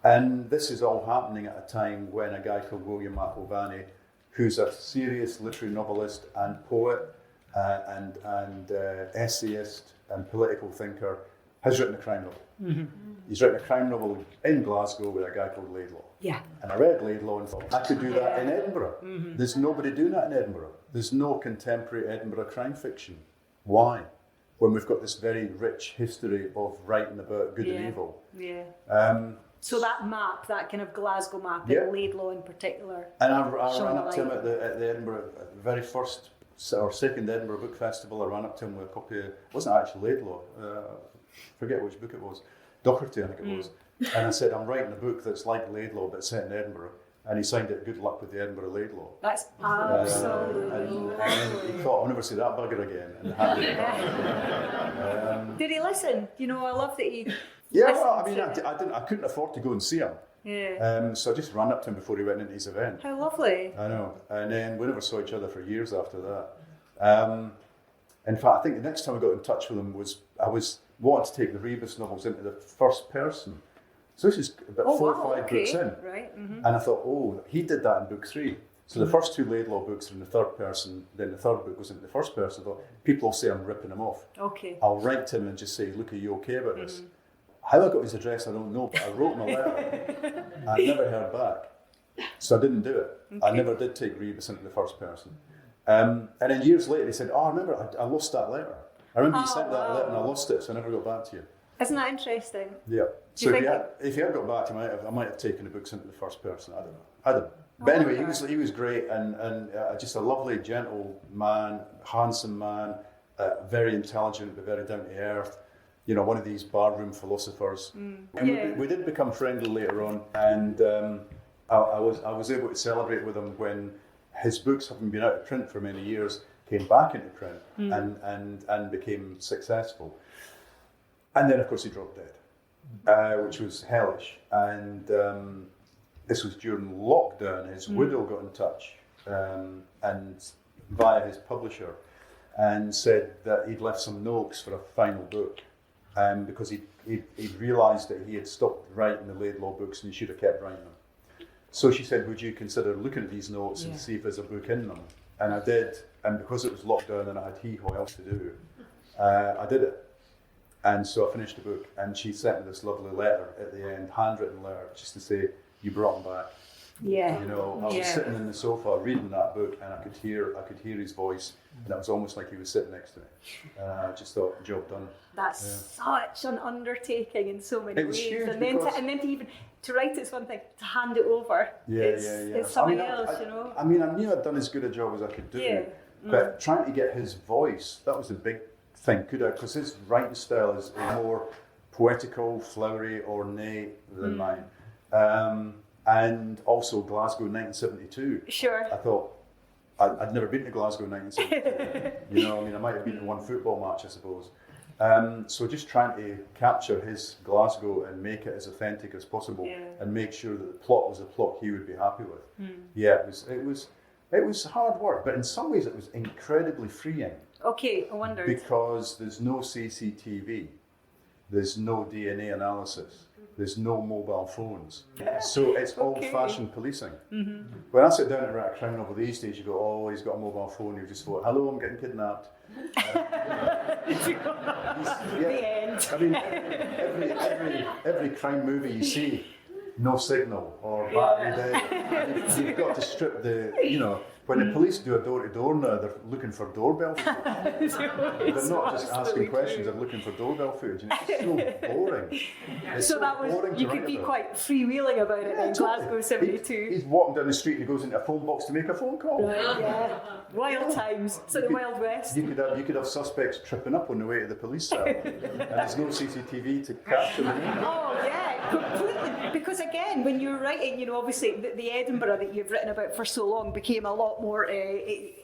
And this is all happening at a time when a guy called William McIlvanney, who's a serious literary novelist and poet and essayist and political thinker, has written a crime novel. He's written a crime novel in Glasgow with a guy called Laidlaw. Yeah. And I read Laidlaw and thought, I could do that in Edinburgh. There's nobody doing that in Edinburgh. There's no contemporary Edinburgh crime fiction. Why? When we've got this very rich history of writing about good and evil. So that map, that kind of Glasgow map, and Laidlaw in particular. And I ran up to him at the Edinburgh, very first or second Edinburgh Book Festival. I ran up to him with a copy of, it wasn't actually Laidlaw, forget which book it was, Doherty I think it was. And I said, I'm writing a book that's like Laidlaw but set in Edinburgh. And he signed it, good luck with the Edinburgh Laidlaw. That's absolutely and he thought, I'll never see that bugger again. And handed it back. Did he listen? I love that he I couldn't afford to go and see him. So I just ran up to him before he went into his event. How lovely. I know. And then we never saw each other for years after that. In fact, I think the next time I got in touch with him was, I was wanting to take the Rebus novels into the first person. So this is about 4 or 5 books in. Right. And I thought, he did that in book 3. So the first 2 Laidlaw books are in the third person, then the third book goes into the first person. I thought, people will say I'm ripping him off. Okay. I'll write to him and just say, look, are you okay about this? How I got his address, I don't know, but I wrote him a letter. I never heard back. So I didn't do it. I never did take Rebus into the first person. And then years later, he said, I remember, I lost that letter. I remember you sent that letter and I lost it, so I never got back to you. Isn't that interesting? Yeah. So if he had got back to me, I might have taken the books into the first person. I don't know. But anyway, he was great and just a lovely, gentle man, handsome man, very intelligent but very down to earth. One of these barroom philosophers. And we did become friendly later on, and I was able to celebrate with him when his books, having been out of print for many years, came back into print and became successful. And then, of course, he dropped dead, which was hellish. And this was during lockdown. His widow got in touch and via his publisher and said that he'd left some notes for a final book because he'd realised that he had stopped writing the Laidlaw books and he should have kept writing them. So she said, would you consider looking at these notes and see if there's a book in them? And I did. And because it was lockdown and I had hee-haw else to do, I did it. And so I finished the book, and she sent me this lovely letter at the end, handwritten letter, just to say, you brought him back. Yeah. I was sitting in the sofa reading that book, and I could hear his voice, and it was almost like he was sitting next to me. I just thought, job done. That's such an undertaking in so many ways. Huge and then to even to write it's one thing, to hand it over. It's something else, I mean, I knew I'd done as good a job as I could do, but trying to get his voice, that was the big thing, because his writing style is more poetical, flowery, ornate than mine. And also Glasgow 1972. Sure. I thought, I'd never been to Glasgow 1972. I might have been to one football match, I suppose. So just trying to capture his Glasgow and make it as authentic as possible and make sure that the plot was a plot he would be happy with. Yeah, it was hard work, but in some ways it was incredibly freeing. Okay, I wondered. Because there's no CCTV, there's no DNA analysis, there's no mobile phones. So it's old-fashioned policing. When I sit down and write a crime novel these days, you go, oh, he's got a mobile phone, you just thought, hello, I'm getting kidnapped. The end. I mean, every crime movie you see, no signal or battery dead. You've got to strip when the police do a door-to-door now, they're looking for doorbell footage. They're not just asking questions, they're looking for doorbell footage. And it's so boring. It's so that was, boring you could be quite freewheeling about it in Glasgow 72. He's walking down the street and he goes into a phone box to make a phone call. Yeah. Wild times. It's like the Wild West. You could have suspects tripping up on the way to the police cell. And there's no CCTV to capture them. Oh, yeah, completely. Because again, when you're writing, obviously the Edinburgh that you've written about for so long became a lot more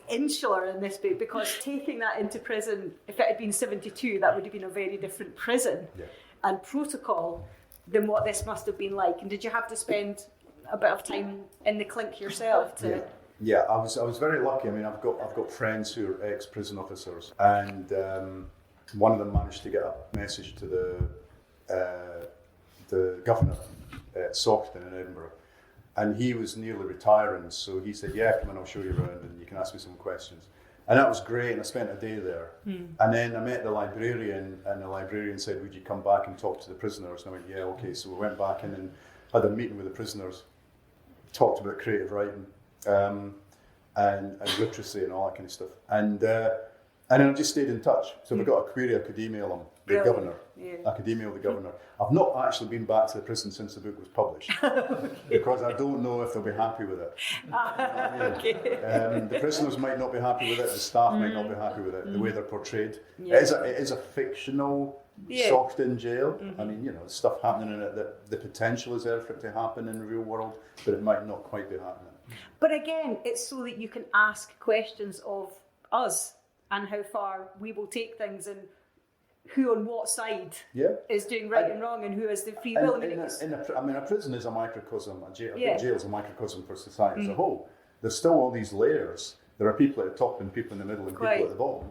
insular in this bit, because taking that into prison, if it had been 72, that would have been a very different prison and protocol than what this must have been like. And did you have to spend a bit of time in the clink yourself to... Yeah, I was very lucky. I mean, I've got friends who are ex-prison officers, and one of them managed to get a message to the governor at Saughton in Edinburgh, and he was nearly retiring, so he said, "Yeah, come in, I'll show you around, and you can ask me some questions." And that was great, and I spent a day there. And then I met the librarian, and the librarian said, "Would you come back and talk to the prisoners?" And I went, "Yeah, okay." So we went back in and had a meeting with the prisoners, talked about creative writing, and literacy and all that kind of stuff. And then I just stayed in touch. So if I got a query, I could email him, the governor. Yeah. I could email the governor. I've not actually been back to the prison since the book was published, because I don't know if they'll be happy with it. The prisoners might not be happy with it, the staff might not be happy with it, the way they're portrayed. Yeah. It is a fictional Saughton jail. I mean, there's stuff happening in it that the potential is there for it to happen in the real world, but it might not quite be happening. But again, it's so that you can ask questions of us and how far we will take things, and who on what side is doing right and wrong, and who has the free will. A prison is a microcosm. A jail is a microcosm for society as a whole. There's still all these layers. There are people at the top and people in the middle and people at the bottom.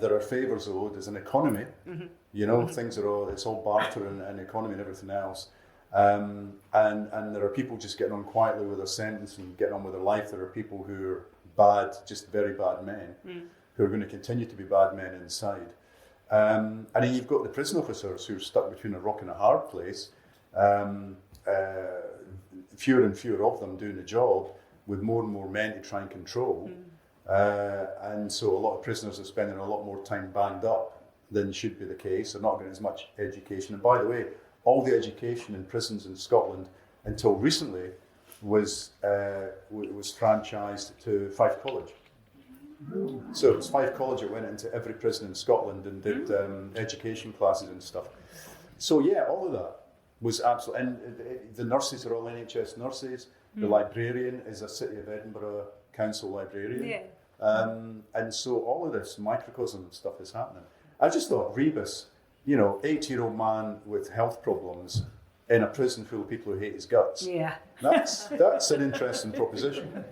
There are favours owed. There's an economy. Things are all, it's all barter and economy and everything else. And there are people just getting on quietly with their sentence and getting on with their life. There are people who are bad, just very bad men, who are going to continue to be bad men inside. And then you've got the prison officers who are stuck between a rock and a hard place. Fewer and fewer of them doing the job, with more and more men to try and control. And so a lot of prisoners are spending a lot more time banged up than should be the case. They're not getting as much education. And by the way, all the education in prisons in Scotland until recently was franchised to Fife College. So it was Fife College that went into every prison in Scotland and did education classes and stuff. So all of that was absolutely, and the nurses are all NHS nurses. The librarian is a City of Edinburgh Council librarian. And so all of this microcosm stuff is happening. I just thought Rebus, 80-year-old man with health problems in a prison full of people who hate his guts. Yeah. That's an interesting proposition.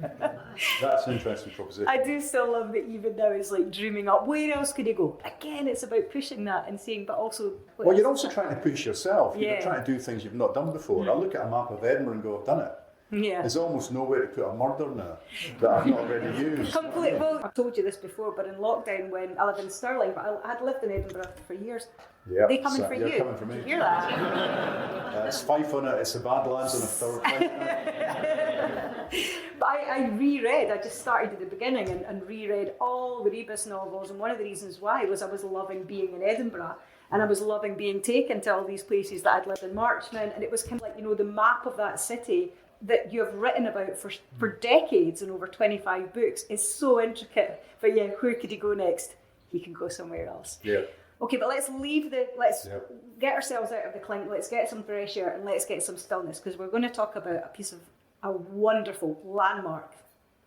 That's an interesting proposition. I do still love that even now it's like dreaming up, where else could he go? Again, it's about pushing that and saying, but also... Well, you're also trying to push yourself. You're trying to do things you've not done before. I look at a map of Edinburgh and go, I've done it. Yeah. There's almost nowhere to put a murder now that I've not already used. Completely. Well, I've told you this before, but in lockdown when I lived in Stirling, but I had lived in Edinburgh for years. Yeah, they coming for you. They're coming for me. Did you hear that? It's Fife on it. It's the Badlands on a third. But I reread. I just started at the beginning and reread all the Rebus novels, and one of the reasons why was I was loving being in Edinburgh. And I was loving being taken to all these places that I'd lived in Marchman, and it was kind of like, the map of that city that you have written about for decades and over 25 books is so intricate. But where could he go next? He can go somewhere else. Yeah. Okay, but let's get ourselves out of the clink, let's get some fresh air and let's get some stillness, because we're going to talk about a wonderful landmark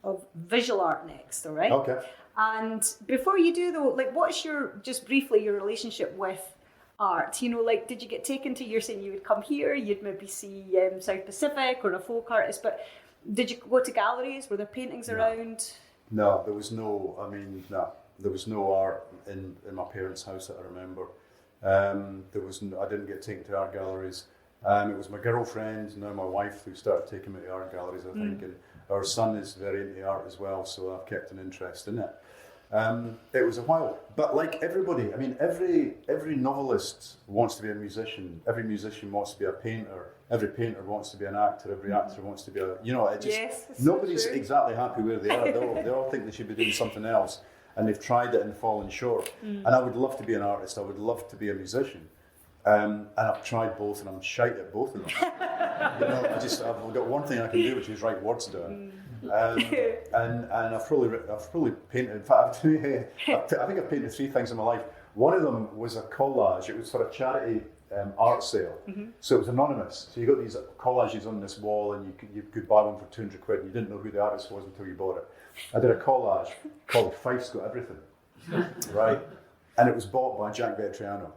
of visual art next, all right? Okay. And before you do though, what's just briefly your relationship with art? Did you get taken to, you're saying you would come here, you'd maybe see South Pacific or a folk artist, but did you go to galleries? Were there paintings around? No, there was no, there was no art in my parents' house that I remember. I didn't get taken to art galleries. It was my girlfriend, now my wife, who started taking me to art galleries, I think, and our son is very into art as well, so I've kept an interest in it. It was a while, but like everybody, every novelist wants to be a musician, every musician wants to be a painter, every painter wants to be an actor, every actor wants to be a, you know, it just, Yes, it's nobody's so true. exactly happy where they are. They all think they should be doing something else, and they've tried it and fallen short. And I would love to be an artist, I would love to be a musician. And I've tried both, and I'm shite at both of them. You know, I've got one thing I can do, which is write words down. And I've probably painted. In fact, I think I've painted 3 things in my life. One of them was a collage. It was for a charity art sale, so it was anonymous. So you got these collages on this wall, and you could buy one for 200 quid, and you didn't know who the artist was until you bought it. I did a collage called Fife's Got Everything, right? And it was bought by Jack Vetriano.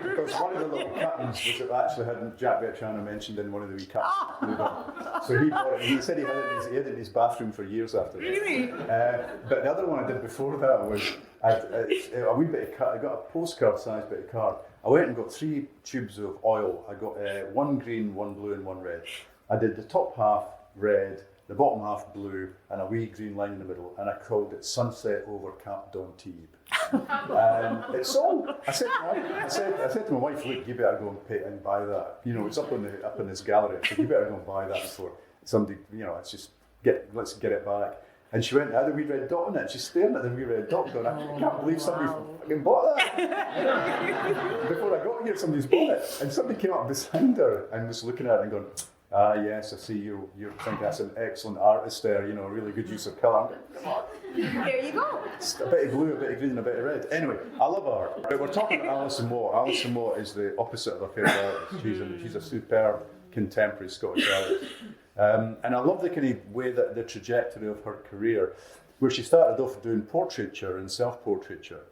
Because one of the little cuttings was it actually had Jack Vetriano mentioned in one of the wee cuttings. So he bought it, and he said he had it in his bathroom for years after that. Really? But the other one I did before that was a wee bit of card. I got a postcard-sized bit of card. I went and got 3 tubes of oil. I got 1 green, 1 blue, and 1 red. I did the top half red, the bottom half blue, and a wee green line in the middle, and I called it Sunset over Cap D'Antibes. It's sold. I said to my wife, look, you better go and pay and buy that. You know, it's up in this gallery. I said, you better go and buy that before somebody, you know, let's get it back. And she went, had a wee red dot on it. She's staring at the wee red dot going, I can't believe somebody fucking bought that. Before I got here, somebody's bought it. And somebody came up behind her and was looking at it and going, yes, I see you think that's an excellent artist there, you know, really good use of colour. Come on. There you go. It's a bit of blue, a bit of green, and a bit of red. Anyway, I love art. But we're talking about Alison Watt. Alison Watt is the opposite of a favourite artist. She's a superb contemporary Scottish artist. And I love the kind of way that the trajectory of her career, where she started off doing portraiture and self-portraiture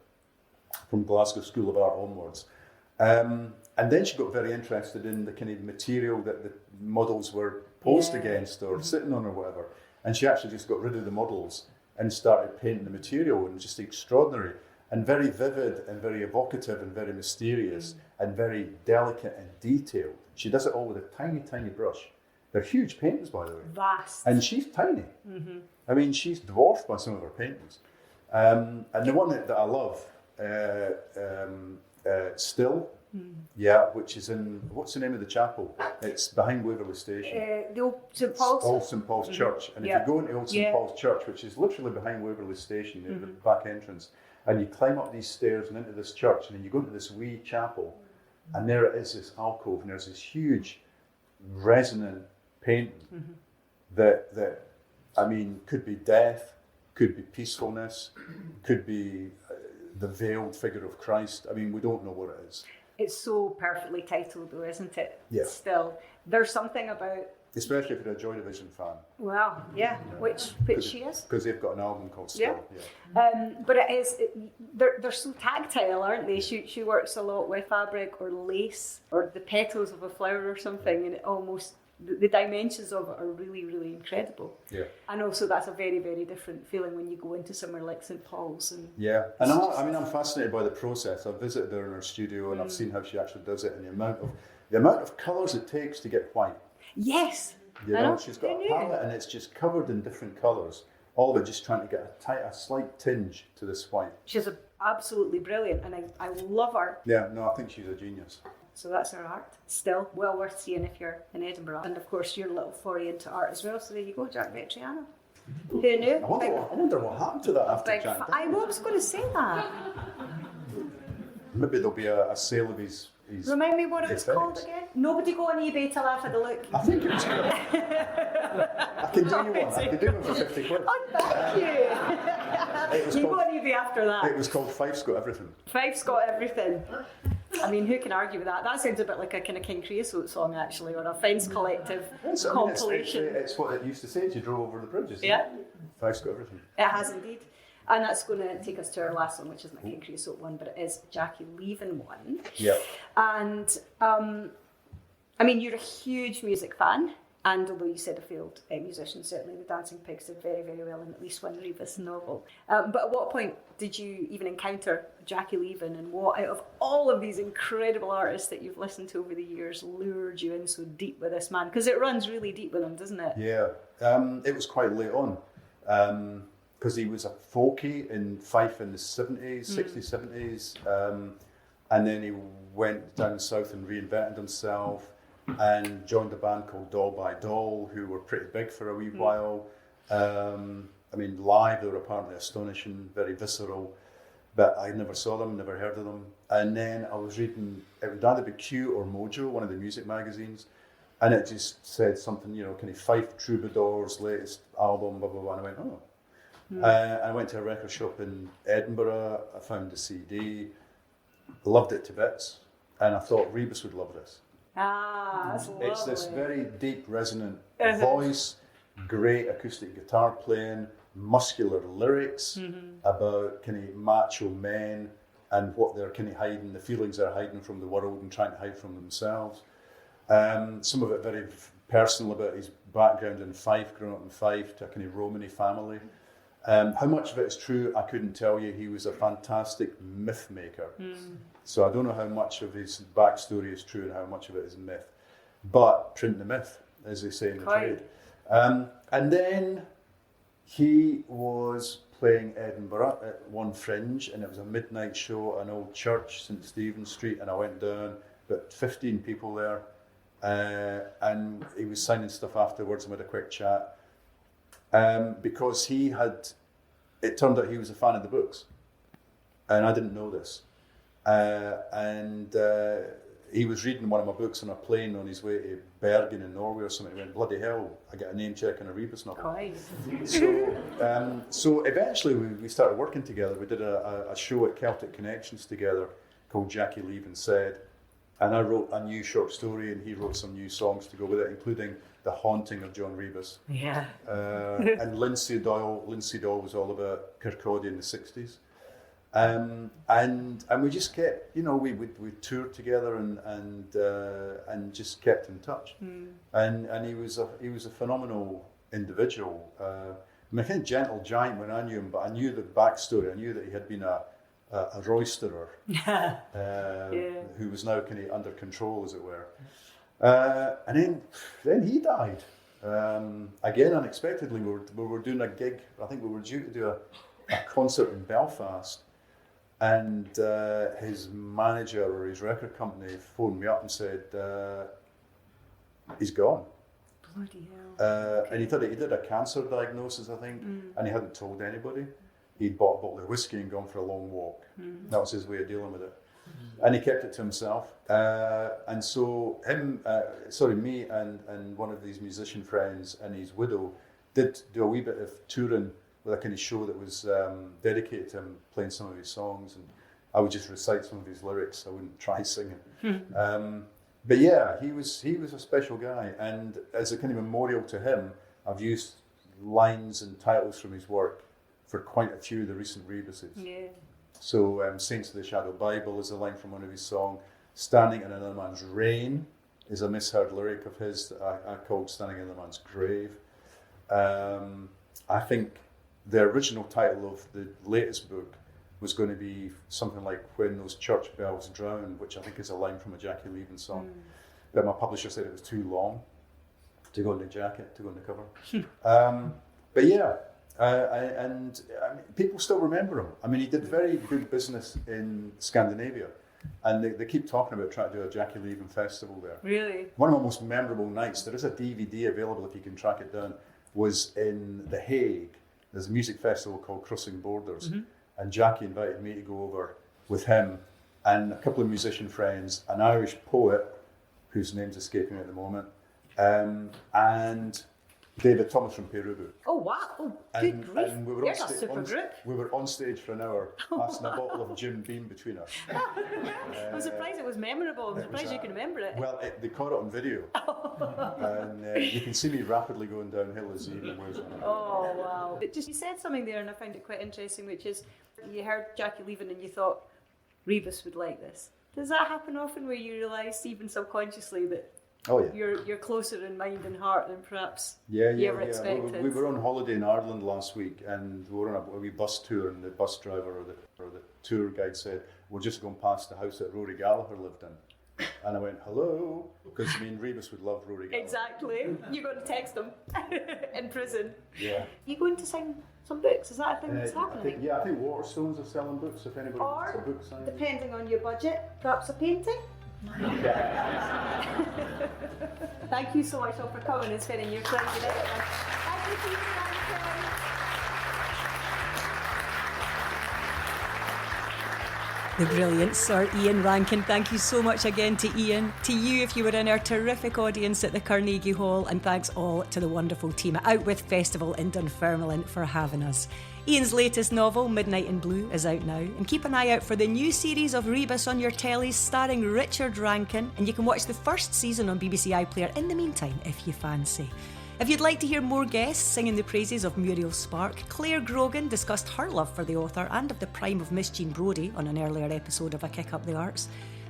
from Glasgow School of Art onwards. And then she got very interested in the kind of material that the models were posed against or sitting on or whatever. And she actually just got rid of the models and started painting the material, and just extraordinary and very vivid and very evocative and very mysterious and very delicate and detailed. She does it all with a tiny, tiny brush. They're huge paintings, by the way. Vast. And she's tiny. I mean, she's dwarfed by some of her paintings. And the one that I love, Still, which is in, what's the name of the chapel? It's behind Waverley Station. The old St Paul's. Old St Paul's Church. And if you go into Old St Paul's Church, which is literally behind Waverley Station, near the back entrance, and you climb up these stairs and into this church, and then you go into this wee chapel, and there it is, this alcove, and there's this huge resonant painting that I mean, could be death, could be peacefulness, could be the veiled figure of Christ. I mean, we don't know what it is. It's so perfectly titled though, isn't it? Yeah. Still. There's something about... Especially if you're a Joy Division fan. Well, yeah, which she is. Because they've got an album called Still. But it is, they're so tactile, aren't they? She works a lot with fabric or lace or the petals of a flower or something, and it almost... The dimensions of it are really, really incredible. Yeah. And also that's a very, very different feeling when you go into somewhere like St Paul's. And I'm fascinated by the process. I've visited her in her studio and I've seen how she actually does it, and the amount of colours it takes to get white. Yes. You know, she's got a palette and it's just covered in different colours. All of it just trying to get a slight tinge to this white. She's absolutely brilliant, and I love her. Yeah, no, I think she's a genius. So that's her art. Still well worth seeing if you're in Edinburgh. And of course, your little foray into art as well. So there you go, Jack Vetriano. Who knew? I wonder what happened to that after Jack. I was going to say that. Maybe there'll be a sale of his Remind me what it was called again? Nobody go on eBay till I've had a look. I think it was called... I can do you one. I can do one for 50 quid. Oh, thank you. You go on eBay after that. It was called Fife's Got Everything. Fife's Got Everything. I mean, who can argue with that? That sounds a bit like a kind of King Creosote song, actually, or a Friends Collective compilation. It's what it used to say as you drove over the bridges. Yeah. Fife's Got Everything. It has indeed. And that's going to take us to our last one, which isn't a King Creosote one, but it is Jackie Leavin one. Yeah. And, I mean, you're a huge music fan. And although you said a failed musician, certainly the Dancing Pigs did very, very well in at least one Rebus novel. But at what point did you even encounter Jackie Leavin, and what out of all of these incredible artists that you've listened to over the years lured you in so deep with this man? Because it runs really deep with him, doesn't it? Yeah, it was quite late on. Because he was a folkie in Fife in the 70s, 60s, 70s. and then he went down south and reinvented himself and joined a band called Doll by Doll, who were pretty big for a wee while. I mean, live they were apparently astonishing, very visceral, but I never saw them, never heard of them. And then I was reading, it would either be Q or Mojo, one of the music magazines, and it just said something, you know, kind of Fife Troubadour's latest album, blah, blah, blah, and I went, oh. I went to a record shop in Edinburgh, I found the CD, loved it to bits, and I thought Rebus would love this. That's lovely. It's this very deep, resonant voice, great acoustic guitar playing, muscular lyrics about kind of macho men and what they're kind of hiding, the feelings they're hiding from the world and trying to hide from themselves. Some of it very personal about his background in Fife, growing up in Fife to a kind of Romany family. How much of it is true, I couldn't tell you. He was a fantastic myth maker. So I don't know how much of his backstory is true and how much of it is myth. But print the myth, as they say in the trade. And then he was playing Edinburgh at one Fringe, and it was a midnight show at an old church, St Stephen's Street, and I went down, about 15 people there, and he was signing stuff afterwards, and we had a quick chat. Because it turned out he was a fan of the books, and I didn't know this. He was reading one of my books on a plane on his way to Bergen in Norway or something. He went, bloody hell, I get a name check on a Rebus novel. So eventually we started working together. We did a show at Celtic Connections together called Jackie Leavin Said, and I wrote a new short story and he wrote some new songs to go with it, including The Haunting of John Rebus. Yeah. And Lindsay Doyle was all about Kirkcaldy in the 60s. And we just kept, you know, we toured together and just kept in touch. And he was a phenomenal individual. I mean, a kind of gentle giant when I knew him, but I knew the backstory. I knew that he had been a roisterer who was now kind of under control, as it were. And then he died. Again, unexpectedly, we were doing a gig. I think we were due to do a concert in Belfast, and his manager or his record company phoned me up and said, he's gone. Bloody hell. And he did a cancer diagnosis, I think, and he hadn't told anybody. He'd bought a bottle of whiskey and gone for a long walk. That was his way of dealing with it. And he kept it to himself. And so me and one of these musician friends and his widow did do a wee bit of touring with a kind of show that was dedicated to him playing some of his songs. And I would just recite some of his lyrics. I wouldn't try singing. But yeah, he was a special guy. And as a kind of memorial to him, I've used lines and titles from his work for quite a few of the recent Rebuses. Yeah. So Saints of the Shadow Bible is a line from one of his songs. Standing in Another Man's Rain is a misheard lyric of his that I called Standing in Another Man's Grave. I think the original title of the latest book was going to be something like When Those Church Bells Drown, which I think is a line from a Jackie Leavin song. But my publisher said it was too long to go in the jacket, to go in the cover. But yeah, I mean, people still remember him. I mean, he did very good business in Scandinavia, and they keep talking about trying to do a Jackie Leavin festival there. Really? One of my most memorable nights, there is a DVD available if you can track it down, was in The Hague. There's a music festival called Crossing Borders, and Jackie invited me to go over with him and a couple of musician friends, an Irish poet, whose name's escaping me at the moment, and David Thomas from Perubu. Oh wow! Oh, good grief! And we were There's a super group. We were on stage for an hour, passing a bottle of Jim Beam between us. I'm surprised it was memorable. I'm surprised you can remember it. Well, they caught it on video, and you can see me rapidly going downhill as the evening wears on. Oh wow! But just you said something there, and I found it quite interesting, which is you heard Jackie Leavin and you thought Rebus would like this. Does that happen often, where you realise, even subconsciously, that you're closer in mind and heart than perhaps you ever expected? We were on holiday in Ireland last week, and we were on a wee bus tour, and the bus driver or the tour guide said, "We're just going past the house that Rory Gallagher lived in." And I went, hello, because I mean, Rebus would love Rory Gallagher. Exactly. You're going to text him in prison. Yeah. You going to sign some books? Is that a thing that's I happening? think Waterstones are selling books if anybody wants a book Or, signed. depending on your budget, perhaps a painting? Thank you so much all for coming and spending your time today. Thank you, Peter. The brilliant Sir Ian Rankin. Thank you so much again to Ian, to you if you were in our terrific audience at the Carnegie Hall, and thanks all to the wonderful team at Outwith Festival in Dunfermline for having us. Ian's latest novel, Midnight in Blue, is out now, and keep an eye out for the new series of Rebus on your tellies starring Richard Rankin, and you can watch the first season on BBC iPlayer in the meantime if you fancy. If you'd like to hear more guests singing the praises of Muriel Spark, Claire Grogan discussed her love for the author and of the prime of Miss Jean Brodie on an earlier episode of A Kick Up the Arts.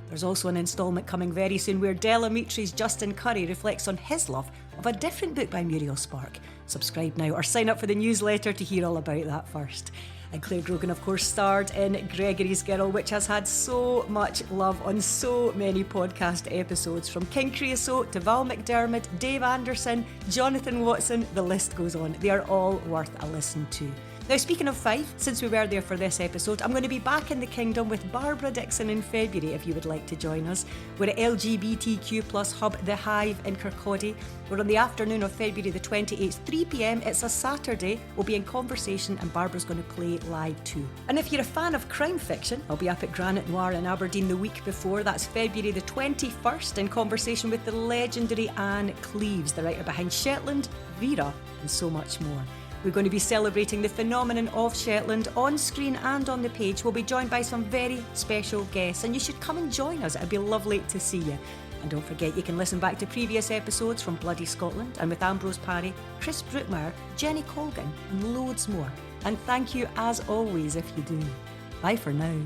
There's also an instalment coming very soon where Delamitre's Justin Curry reflects on his love of a different book by Muriel Spark. Subscribe now or sign up for the newsletter to hear all about that first. And Claire Grogan, of course, starred in Gregory's Girl, which has had so much love on so many podcast episodes, from King Creosote to Val McDermott, Dave Anderson, Jonathan Watson, the list goes on. They are all worth a listen to. Now, speaking of Fife, since we were there for this episode, I'm going to be back in the kingdom with Barbara Dixon in February if you would like to join us. We're at LGBTQ+ hub The Hive in Kirkcaldy. We're on the afternoon of February the 28th, 3 p.m. It's a Saturday. We'll be in conversation and Barbara's going to play live too. And if you're a fan of crime fiction, I'll be up at Granite Noir in Aberdeen the week before. That's February the 21st, in conversation with the legendary Anne Cleeves, the writer behind Shetland, Vera, and so much more. We're going to be celebrating the phenomenon of Shetland on screen and on the page. We'll be joined by some very special guests, and you should come and join us. It'd be lovely to see you. And don't forget, you can listen back to previous episodes from Bloody Scotland and with Ambrose Parry, Chris Brookmeyer, Jenny Colgan, and loads more. And thank you as always if you do. Bye for now.